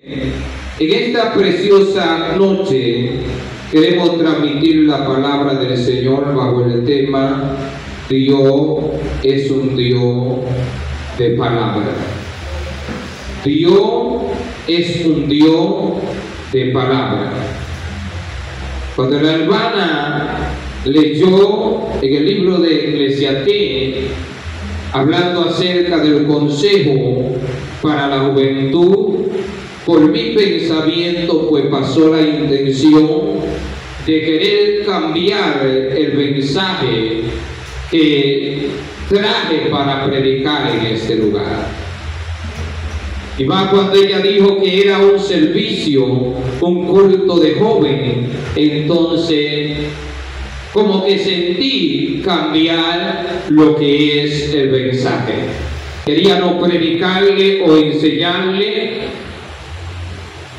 En esta preciosa noche queremos transmitir la palabra del Señor bajo el tema Dios es un Dios de palabra. Dios es un Dios de palabra. Cuando la hermana leyó en el libro de Eclesiastés, hablando acerca del consejo para la juventud, por mi pensamiento pues pasó la intención de querer cambiar el mensaje que traje para predicar en este lugar. Y más cuando ella dijo que era un servicio, un culto de joven, entonces como que sentí cambiar lo que es el mensaje. Quería no predicarle o enseñarle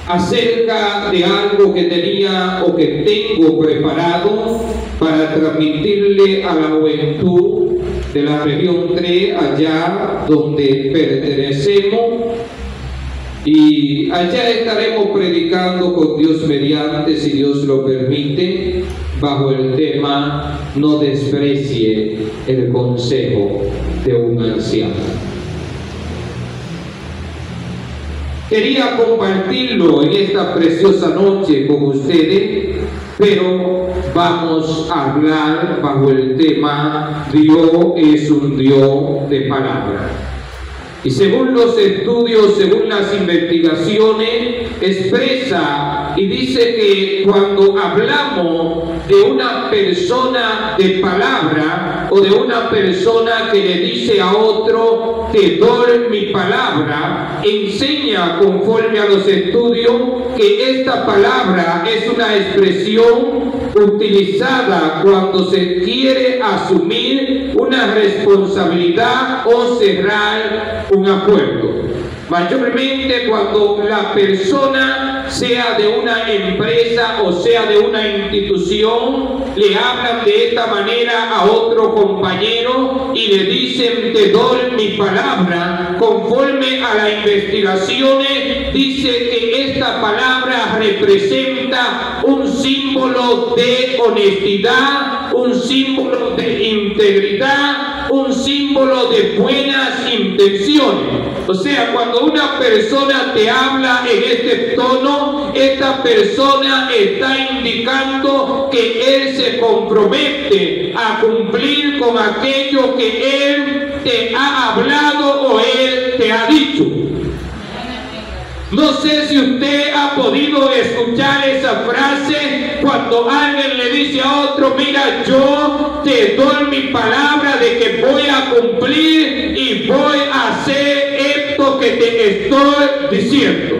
acerca de algo que tenía o que tengo preparado para transmitirle a la juventud de la región 3, allá donde pertenecemos, y allá estaremos predicando con Dios mediante, si Dios lo permite, bajo el tema no desprecie el consejo de un anciano. Quería compartirlo en esta preciosa noche con ustedes, pero vamos a hablar bajo el tema Dios es un Dios de palabra. Y según los estudios, según las investigaciones, expresa y dice que cuando hablamos de una persona de palabra o de una persona que le dice a otro, te doy mi palabra, enseña conforme a los estudios que esta palabra es una expresión utilizada cuando se quiere asumir una responsabilidad o cerrar un acuerdo. Mayormente cuando la persona, sea de una empresa o sea de una institución, le hablan de esta manera a otro compañero y le dicen te doy mi palabra, conforme a las investigaciones dice que esta palabra representa un símbolo de honestidad, un símbolo de integridad, un símbolo de buenas intenciones. O sea, cuando una persona te habla en este tono, esta persona está indicando que él se compromete a cumplir con aquello que él te ha hablado o él te ha dicho. No sé si usted ha podido escuchar esa frase cuando alguien le dice a otro, mira, yo te doy mi palabra de que voy a cumplir y voy a hacer esto que te estoy diciendo.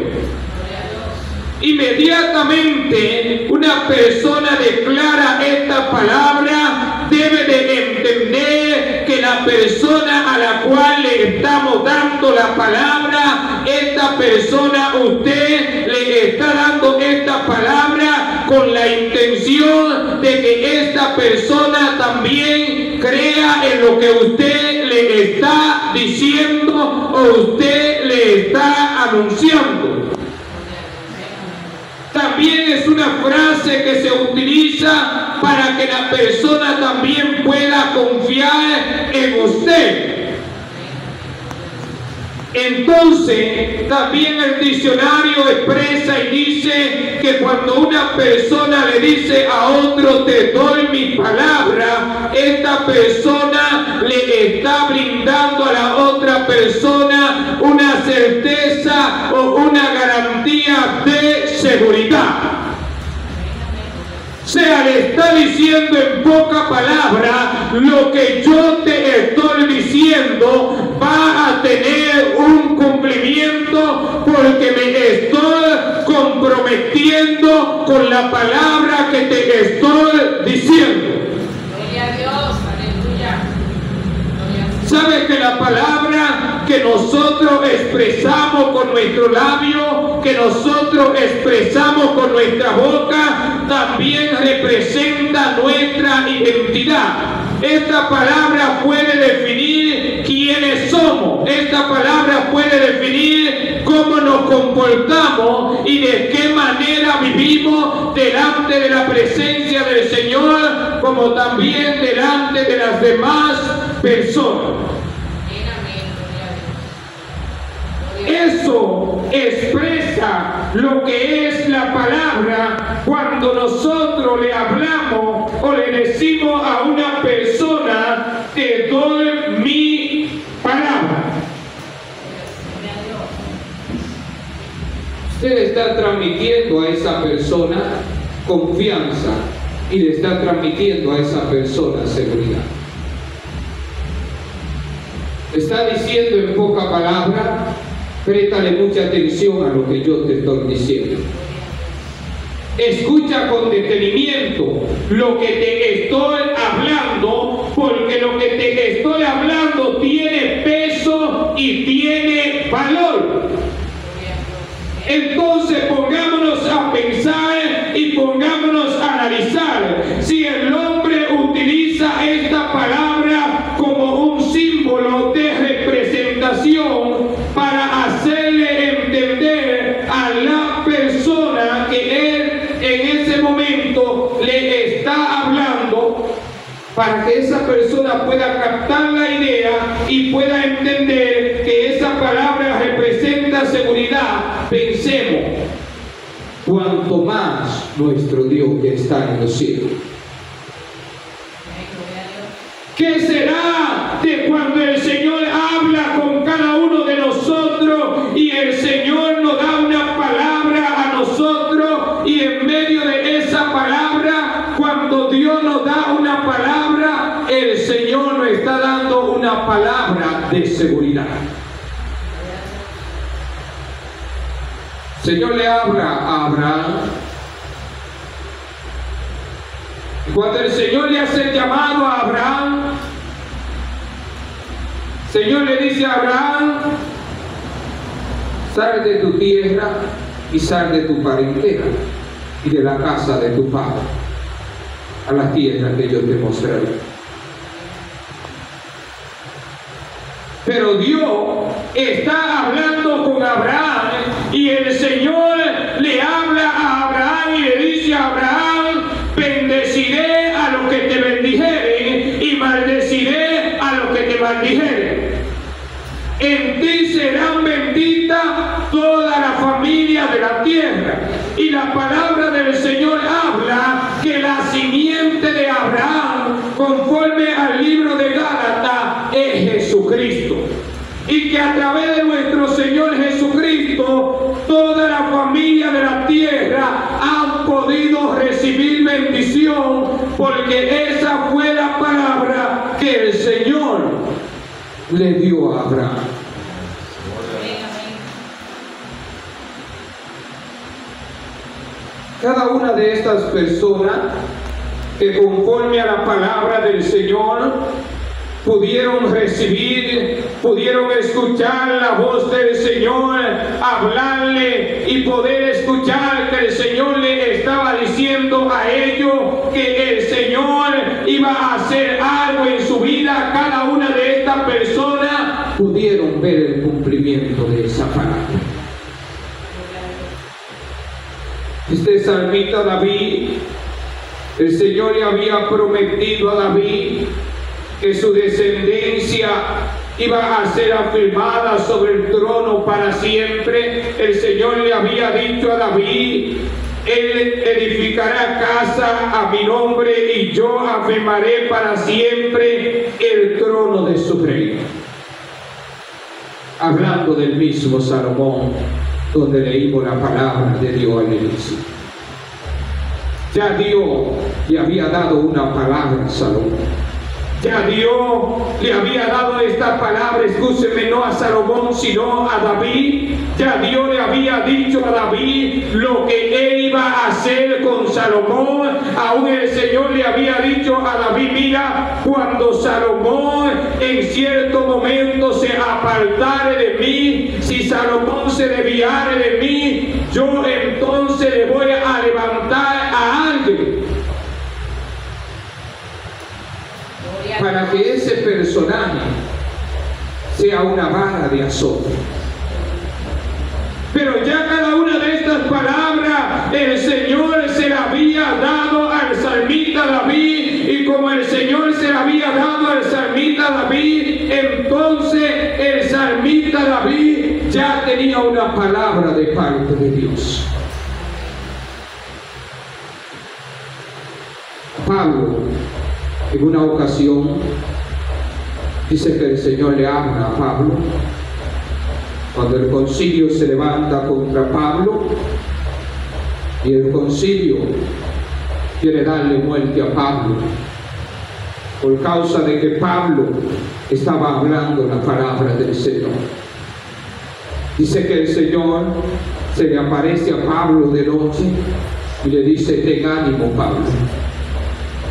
Inmediatamente una persona declara esta palabra, debe de entender que la persona a la cual le estamos dando la palabra, esta persona, usted le está dando esta palabra con la intención de que esta persona también crea en lo que usted le está diciendo o usted le está anunciando. También es una frase que se utiliza para que la persona también pueda confiar en usted. Entonces, también el diccionario expresa y dice que cuando una persona le dice a otro te doy mi palabra, esta persona le está brindando a la otra persona una certeza o una garantía de seguridad. O sea, le está diciendo en poca palabra, lo que yo te estoy diciendo va a tener un cumplimiento porque me estoy comprometiendo con la palabra que te estoy diciendo. Gloria a Dios, aleluya. ¿Sabe que la palabra que nosotros expresamos con nuestro labio, que nosotros expresamos con nuestra boca, también representa nuestra identidad? Esta palabra puede definir quiénes somos. Esta palabra puede definir cómo cómo nos comportamos y de qué manera vivimos delante de la presencia del Señor, como también delante de las demás personas. Eso expresa lo que es la palabra cuando nosotros le hablamos o le decimos a una persona: te doy mi palabra. Usted está transmitiendo a esa persona confianza y le está transmitiendo a esa persona seguridad. Está diciendo en poca palabra: préstale mucha atención a lo que yo te estoy diciendo. Escucha con detenimiento lo que te estoy hablando, porque lo que te estoy hablando tiene peso y tiene valor. Entonces pongámonos a pensar y pongámonos a analizar si el hombre utiliza esta palabra como un símbolo de representación para hacerle entender a la persona que él en ese momento le está hablando, para que esa persona pueda captar la idea y pueda entender que esa palabra representa seguridad. Pensemos, cuanto más nuestro Dios que está en los cielos. ¿Qué será de cuando el Señor habla con cada uno de nosotros y el Señor nos da una palabra a nosotros, y en medio de esa palabra, cuando Dios nos da una palabra, el Señor nos está dando una palabra de seguridad? El Señor le habla a Abraham. Cuando el Señor le hace el llamado a Abraham, el Señor le dice a Abraham: sal de tu tierra y sal de tu parentela y de la casa de tu padre a la tierra que yo te mostraré. Pero Dios está hablando con Abraham, y el Señor le habla a Abraham y le dice a Abraham: bendeciré a los que te bendijeren y maldeciré a los que te maldijeren. En ti serán benditas toda la familia de la tierra. Y la palabra del Señor habla que la simiente de Abraham, conforme al libro de Gálatas, es Jesucristo. Y que a través de nuestro Señor Jesucristo, toda la familia de la tierra han podido recibir bendición, porque esa fue la palabra que el Señor le dio a Abraham. Cada una de estas personas que, conforme a la palabra del Señor, pudieron recibir, pudieron escuchar la voz del Señor, hablarle y poder escuchar que el Señor le estaba diciendo a ellos que el Señor iba a hacer algo en su vida. Cada una de estas personas pudieron ver el cumplimiento de esa palabra. Este salmista David, el Señor le había prometido a David que su descendencia iba a ser afirmada sobre el trono para siempre. El Señor le había dicho a David: él edificará casa a mi nombre y yo afirmaré para siempre el trono de su reino. Hablando del mismo Salomón, donde leímos la palabra de Dios al inicio. Ya Dios le había dado una palabra a Salomón. Ya Dios le había dado esta palabra, escúcheme, no a Salomón, sino a David. Ya Dios le había dicho a David lo que él iba a hacer con Salomón. Aún el Señor le había dicho a David: mira, cuando Salomón en cierto momento se apartare de mí, si Salomón se desviare de mí, yo entonces le voy a levantar a alguien para que ese personaje sea una vara de azote. Pero ya cada una de estas palabras el Señor se la había dado al salmista David, y como el Señor se la había dado al salmista David, entonces el salmista David ya tenía una palabra de parte de Dios. Pablo, en una ocasión, dice que el Señor le habla a Pablo cuando el concilio se levanta contra Pablo, y el concilio quiere darle muerte a Pablo por causa de que Pablo estaba hablando la palabra del Señor. Dice que el Señor se le aparece a Pablo de noche y le dice: ten ánimo, Pablo,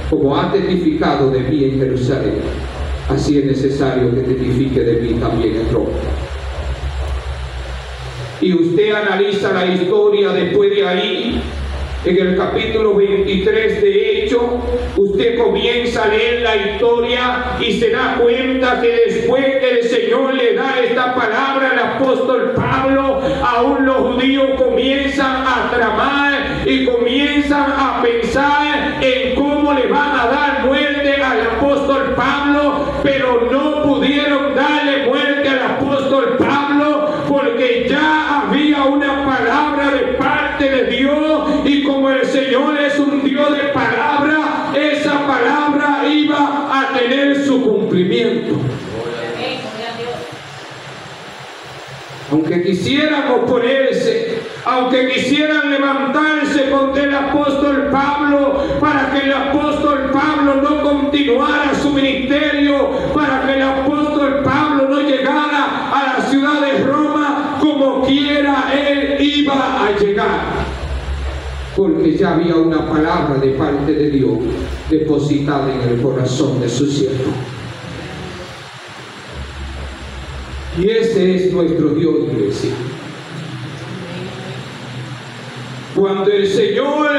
como has testificado de mí en Jerusalén, así es necesario que testifique de mí también en Roma. Y usted analiza la historia después de ahí, en el capítulo 23 de Hechos, usted comienza a leer la historia y se da cuenta que después que el Señor le da esta palabra al apóstol Pablo, aún los judíos comienzan a tramar y comienzan a pensar en cómo le van a dar muerte al apóstol Pablo, pero no pudieron darle muerte al apóstol Pablo porque ya había una palabra de parte de Dios, y como el Señor es un Dios de palabra, esa palabra iba a tener su cumplimiento. Aunque quisieran oponerse, aunque quisieran levantarse contra el apóstol Pablo para que el apóstol Pablo no continuara su ministerio, para que el apóstol Pablo no llegara a la ciudad de Roma, como quiera él iba a llegar, porque ya había una palabra de parte de Dios depositada en el corazón de su siervo. Y ese es nuestro Dios, iglesia. Cuando el Señor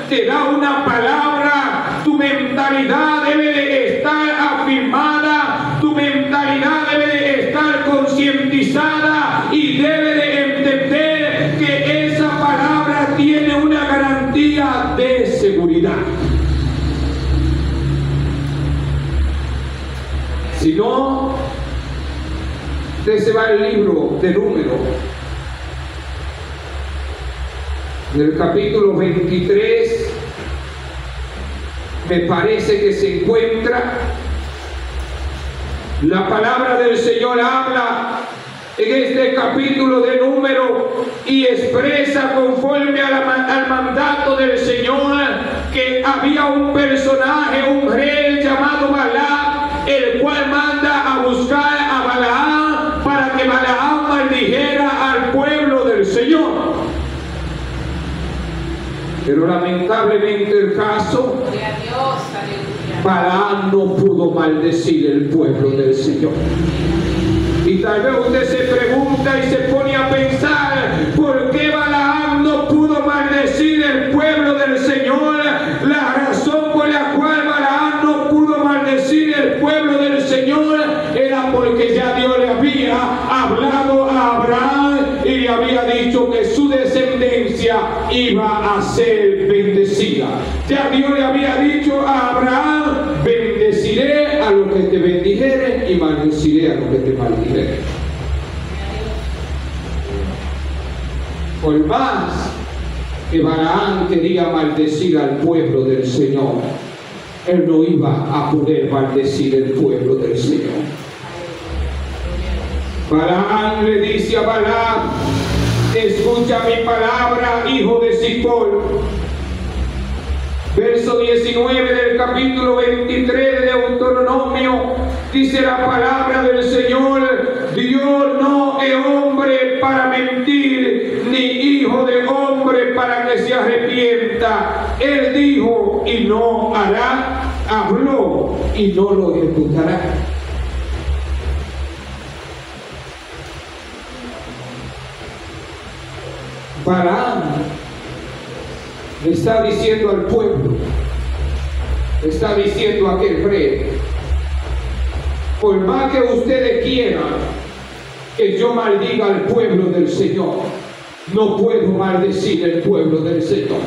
te da una palabra, tu mentalidad debe de estar afirmada, tu mentalidad debe de estar concientizada y debe de entender que esa palabra tiene una garantía de seguridad. Si no, usted se va al libro de Números, en el capítulo 23, me parece que se encuentra la palabra del Señor. Habla en este capítulo de Números y expresa conforme al mandato del Señor que había un personaje, un rey llamado Balac, el cual manda a buscar a Balaam para que Balaam maldijera al pueblo del Señor. Pero lamentablemente el caso, Balaam no pudo maldecir el pueblo del Señor. Y tal vez usted se pregunta y se pone a pensar, ¿por qué Balaam no pudo maldecir el pueblo del Señor? La razón por la cual Balaam no pudo maldecir el pueblo del Señor era porque ya Dios le había hablado a Abraham y le había dicho que su descendencia iba a ser bendecida. Ya Dios le había dicho a Abraham: bendeciré a los que te bendijeren y maldeciré a los que te maldijeren. Por más que Balaam quería maldecir al pueblo del Señor, él no iba a poder maldecir el pueblo del Señor. Balaam le dice a Balaam: escucha mi palabra, hijo de Zippor. Verso 19 del capítulo 23 de Deuteronomio, dice la palabra del Señor: Dios no es hombre para mentir, ni hijo de hombre para que se arrepienta. Él dijo y no hará, habló y no lo ejecutará. Balaam le está diciendo al pueblo, le está diciendo a aquel rey: por más que ustedes quieran que yo maldiga al pueblo del Señor, no puedo maldecir el pueblo del Señor.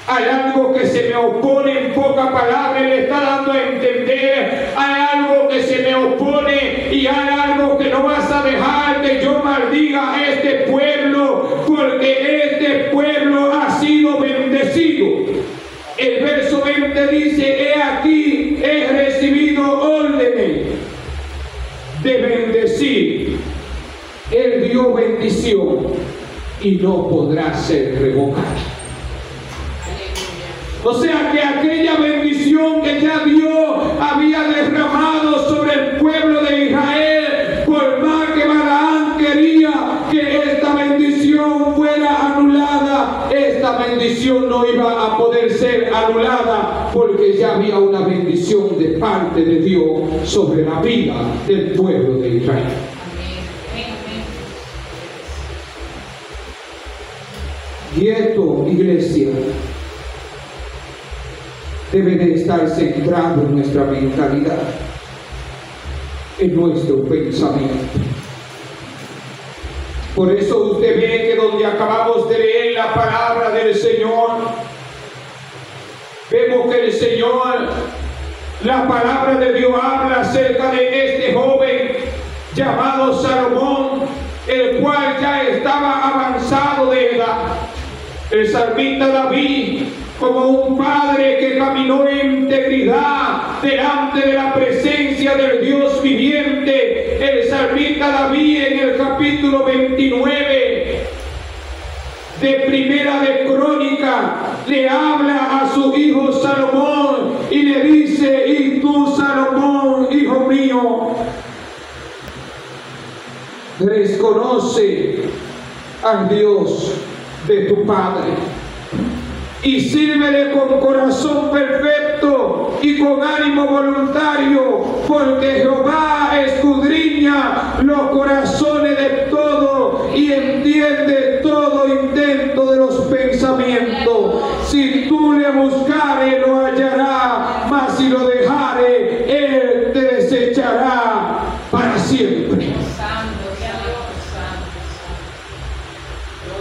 Hay algo que se me opone, en pocas palabras le está dando a entender. Hay algo que se me opone y hay algo que no vas a dejar que yo maldiga a este pueblo, porque este pueblo ha sido bendecido. El verso 20 dice: he aquí, he recibido órdenes de bendecir. Él dio bendición y no podrá ser revocada. O sea que aquella bendición que ya Dios había derramado sobre el pueblo de Israel, por más que Balaam quería que esta bendición fuera anulada, esta bendición no iba a poder ser anulada, porque ya había una bendición de parte de Dios sobre la vida del pueblo de Israel. Y esto, iglesia, debe de estar centrado en nuestra mentalidad, en nuestro pensamiento. Por eso usted ve que donde acabamos de leer la palabra del Señor, vemos que el Señor, la palabra de Dios habla acerca de este joven llamado Salomón, el cual ya estaba avanzado de edad. El salmista David, como un padre que caminó en integridad delante de la presencia del Dios viviente, el salmista David en el capítulo 29 de Primera de Crónica le habla a su hijo Salomón y le dice: y tú, Salomón, hijo mío, desconoce al Dios de tu padre y sírvele con corazón perfecto y con ánimo voluntario, porque Jehová escudriña los corazones de todos y entiende todo intento de los pensamientos. Si tú le buscares, lo hallarás, mas si lo dejares, él te desechará para siempre.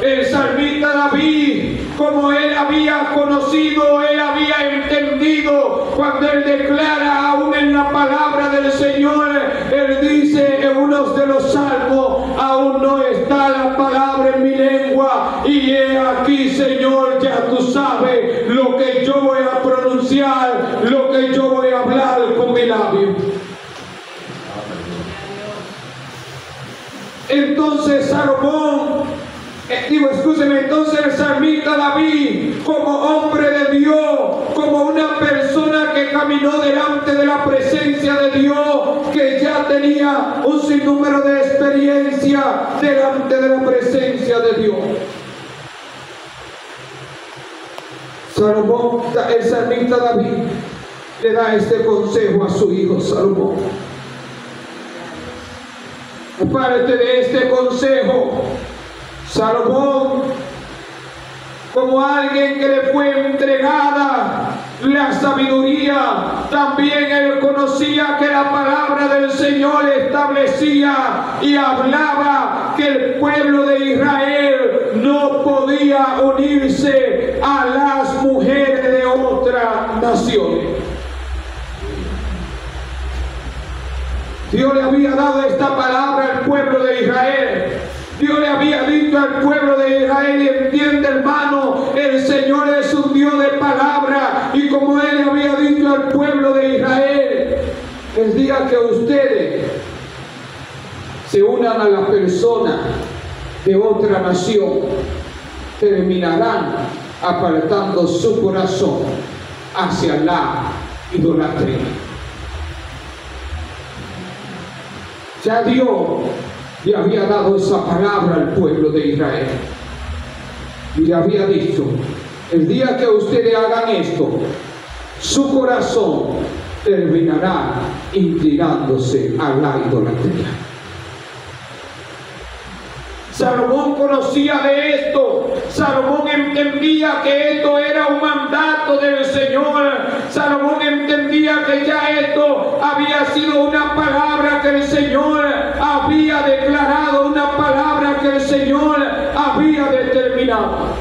El salmista David, como él había conocido, él había entendido, cuando él declara aún en la palabra del Señor, él dice en uno de los salmos: aún no está la palabra en mi lengua, y he aquí, Señor, ya tú sabes lo que yo voy a pronunciar, lo que yo voy a hablar con mi labio. Entonces Salomón, entonces el salmista David, como hombre de Dios, como una persona que caminó delante de la presencia de Dios, que ya tenía un sinnúmero de experiencia delante de la presencia de Dios, Salomón, el salmista David, le da este consejo a su hijo Salomón. Aparte de este consejo, Salomón, como alguien que le fue entregada la sabiduría, también él conocía que la palabra del Señor establecía y hablaba que el pueblo de Israel no podía unirse a las mujeres de otras naciones. Dios le había dado esta palabra al pueblo de Israel. Dios le había dicho al pueblo de Israel, y entiende, hermano, el Señor es un Dios de palabra, y como Él le había dicho al pueblo de Israel, el día que ustedes se unan a la persona de otra nación, terminarán apartando su corazón hacia la idolatría. Ya Dios le había dado esa palabra al pueblo de Israel y le había dicho: el día que ustedes hagan esto, su corazón terminará inclinándose a la idolatría. Salomón conocía de esto. Salomón entendía que esto era un mandato del Señor. Salomón entendía decía que ya esto había sido una palabra que el Señor había declarado, una palabra que el Señor había determinado.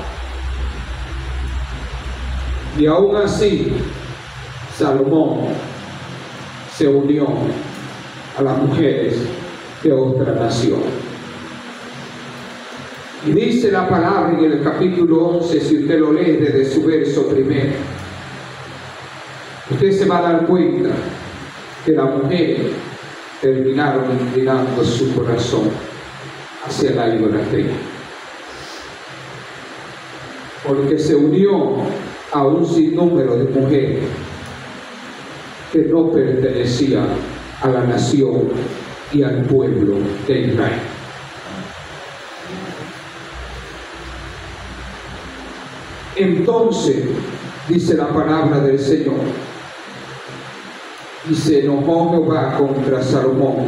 Y aún así, Salomón se unió a las mujeres de otra nación. Y dice la palabra en el capítulo 11, si usted lo lee desde su verso primero, usted se va a dar cuenta que las mujeres terminaron inclinando su corazón hacia la idolatría, porque se unió a un sinnúmero de mujeres que no pertenecían a la nación y al pueblo de Israel. Entonces, dice la palabra del Señor, y se enojó Jehová contra Salomón,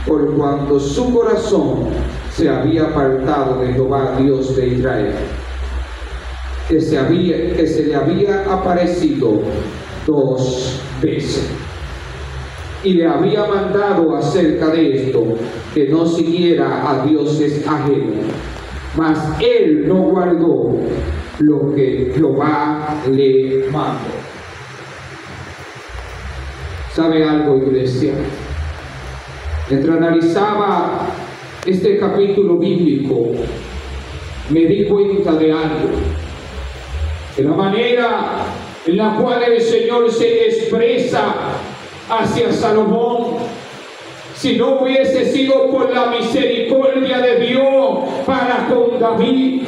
por cuanto su corazón se había apartado de Jehová, Dios de Israel, que se le había aparecido 2 veces, y le había mandado acerca de esto que no siguiera a dioses ajenos, mas él no guardó lo que Jehová le mandó. ¿Sabe algo, iglesia? Mientras analizaba este capítulo bíblico, me di cuenta de algo, de la manera en la cual el Señor se expresa hacia Salomón. Si no hubiese sido por la misericordia de Dios para con David,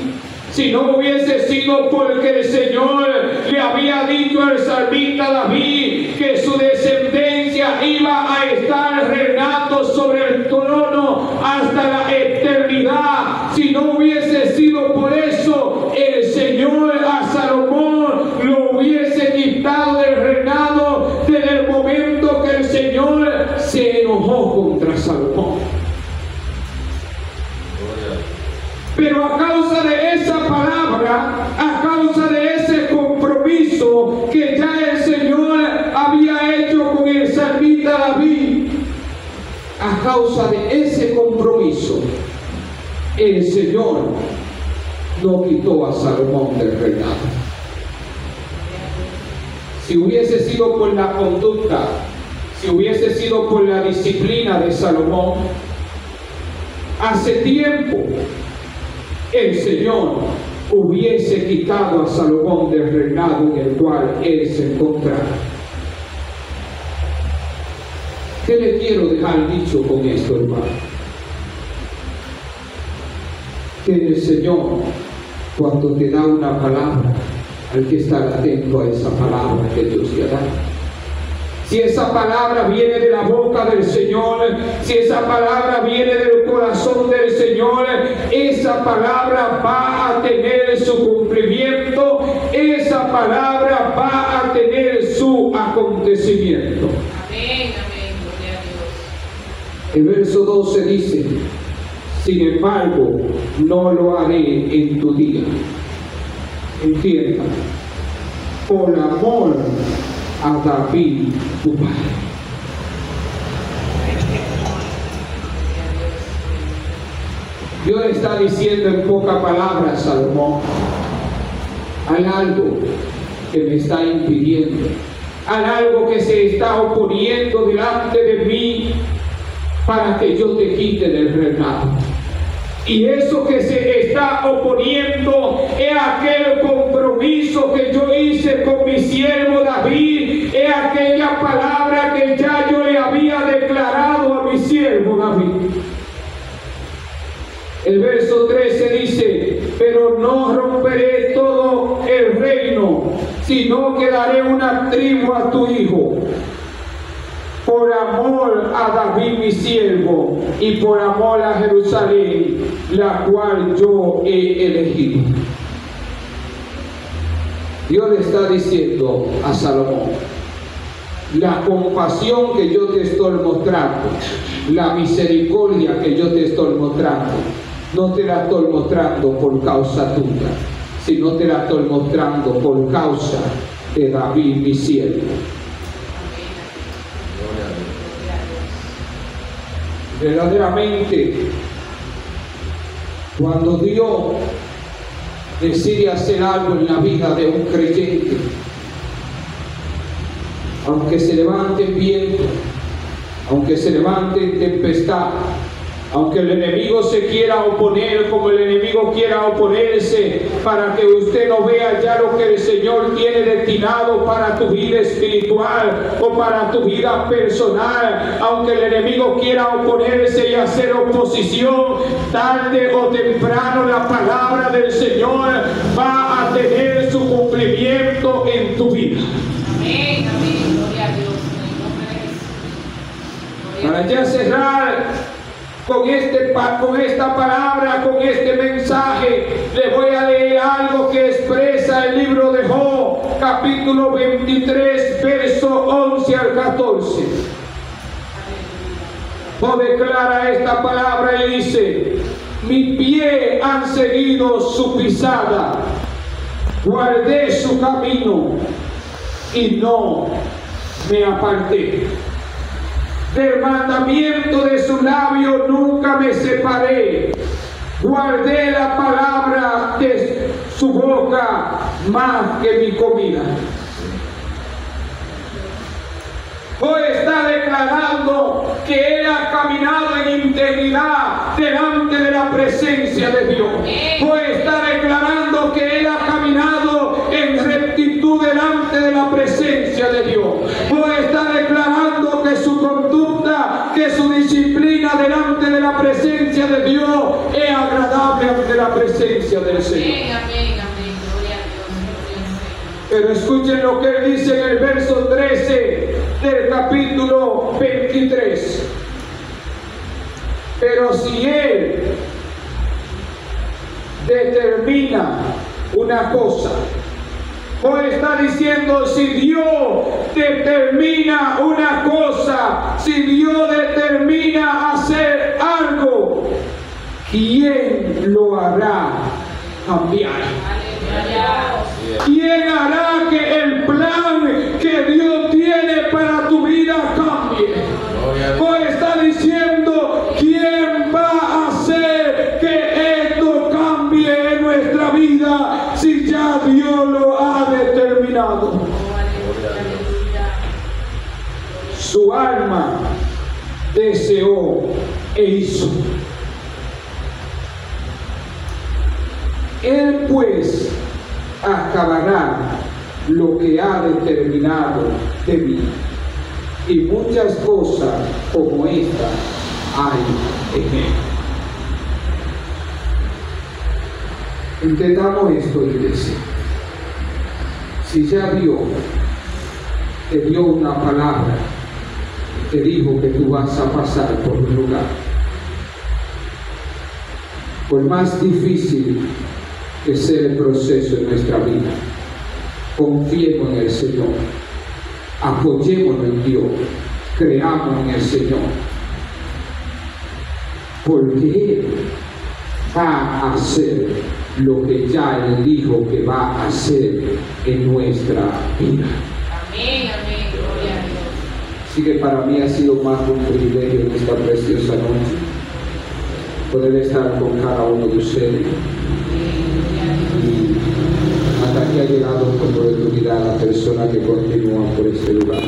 si no hubiese sido porque el Señor le había dicho al salmista David que su descendencia iba a estar reinando sobre el trono hasta la eternidad, si no hubiese sido por eso, el Señor a Salomón lo hubiese quitado del reinado desde el momento que el Señor se enojó contra Salomón. Pero a causa de esa palabra, a causa de ese compromiso que ya el Señor había hecho con el salmista David, a causa de ese compromiso, el Señor no quitó a Salomón del reinado. Si hubiese sido por la conducta, si hubiese sido por la disciplina de Salomón, hace tiempo el Señor hubiese quitado a Salomón del reinado en el cual él se encontraba. ¿Qué le quiero dejar dicho con esto, hermano? Que el Señor, cuando te da una palabra, hay que estar atento a esa palabra que Dios te da. Si esa palabra viene de la boca del Señor, si esa palabra viene del corazón del Señor, esa palabra va a tener su cumplimiento, esa palabra va a tener su acontecimiento. Amén, amén, gloria a Dios. El verso 12 dice: sin embargo, no lo haré en tu día. Entienda, por amor a David tu padre. Dios le está diciendo en pocas palabras, Salomón, hay algo que me está impidiendo, hay algo que se está oponiendo delante de mí para que yo te quite del reinado. Y eso que se está oponiendo es aquel compromiso que yo hice con mi siervo David, es aquella palabra que ya yo le había declarado a mi siervo David. El verso 13 dice: pero no romperé todo el reino, sino que daré una tribu a tu hijo, por amor a David mi siervo, y por amor a Jerusalén, la cual yo he elegido. Dios le está diciendo a Salomón: la compasión que yo te estoy mostrando, la misericordia que yo te estoy mostrando, no te la estoy mostrando por causa tuya, sino te la estoy mostrando por causa de David mi siervo. Verdaderamente, cuando Dios decide hacer algo en la vida de un creyente, aunque se levante viento, aunque se levante tempestad, aunque el enemigo se quiera oponer como el enemigo quiera oponerse para que usted no vea ya lo que el Señor tiene destinado para tu vida espiritual o para tu vida personal, aunque el enemigo quiera oponerse y hacer oposición, tarde o temprano la palabra del Señor va a tener su cumplimiento en tu vida. Amén, amén, gloria a Dios. Para ya cerrar con esta palabra, con este mensaje, le voy a leer algo que expresa el libro de Job, capítulo 23, verso 11 al 14. Job declara esta palabra y dice: mi pie han seguido su pisada, guardé su camino y no me aparté. Del mandamiento de su labio nunca me separé. Guardé la palabra de su boca más que mi comida. Hoy está declarando que él ha caminado en integridad delante de la presencia de Dios. Hoy está declarando que él ha caminado en rectitud delante de la presencia de Dios. Hoy está declarando que su conducta, que su disciplina delante de la presencia de Dios es agradable ante la presencia del Señor. Amén, amén, amén, gloria a Dios. Pero escuchen lo que él dice en el verso 13 del capítulo 23. Pero si él determina una cosa, hoy está diciendo, si Dios determina una cosa, si Dios determina hacer algo, ¿quién lo hará cambiar? ¿Quién hará que el plan que Dios tiene para tu vida cambie? Hoy está diciendo, ¿quién va a hacer que esto cambie en nuestra vida si ya Dios lo ha determinado? Su alma deseó e hizo. Él pues acabará lo que ha determinado de mí, y muchas cosas como esta hay en él. Entendamos esto, iglesia. Si ya Dios te dio una palabra, te dijo que tú vas a pasar por un lugar, por más difícil que sea el proceso en nuestra vida, confiemos en el Señor, apoyémonos en Dios, creamos en el Señor, porque Él va a hacer lo que ya Él dijo que va a hacer en nuestra vida. Amén, amén, gloria a Dios. Así que para mí ha sido más un privilegio en esta preciosa noche poder estar con cada uno de ustedes. Y hasta aquí ha llegado con oportunidad la persona que continúa por este lugar.